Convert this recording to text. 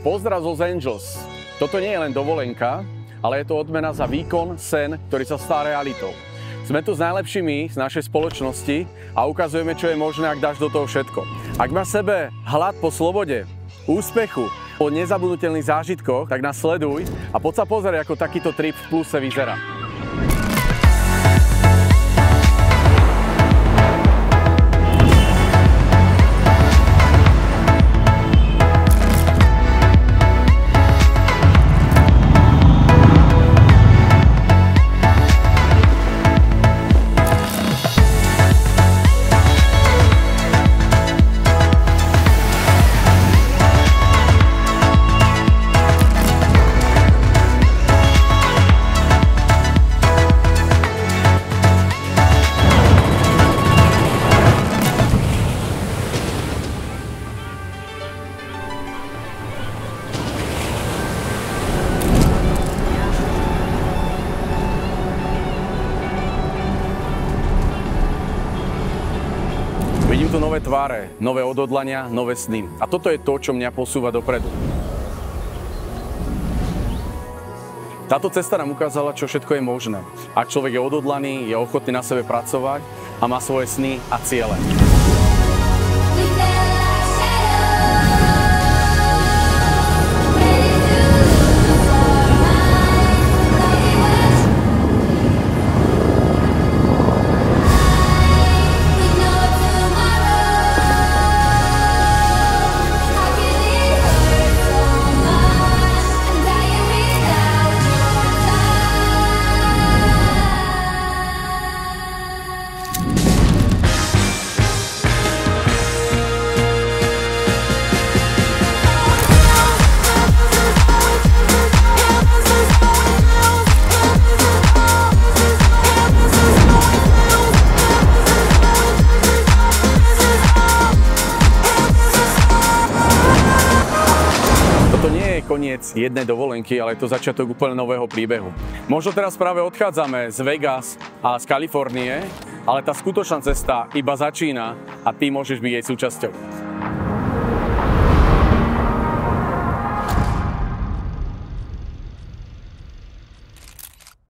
Pozdrav z Los Angeles. Toto nie je len dovolenka, ale je to odmena za výkon, sen, ktorý sa stá realitou. Sme tu s najlepšími z našej spoločnosti a ukazujeme, čo je možné, ak dáš do toho všetko. Ak máš v sebe hlad po slobode, úspechu, po nezabudnutelných zážitkoch, tak nás sleduj a poď sa pozrieť, ako takýto trip v pluse vyzerá. Vidím tu nové tváre, nové odhodlania, nové sny. A toto je to, čo mňa posúva dopredu. Táto cesta nám ukázala, čo všetko je možné. Ak človek je odhodlaný, je ochotný na sebe pracovať a má svoje sny a ciele. Koniec jednej dovolenky, ale je to začiatok úplne nového príbehu. Možno teraz práve odchádzame z Vegas a z Kalifornie, ale tá skutočná cesta iba začína a ty môžeš byť jej súčasťou.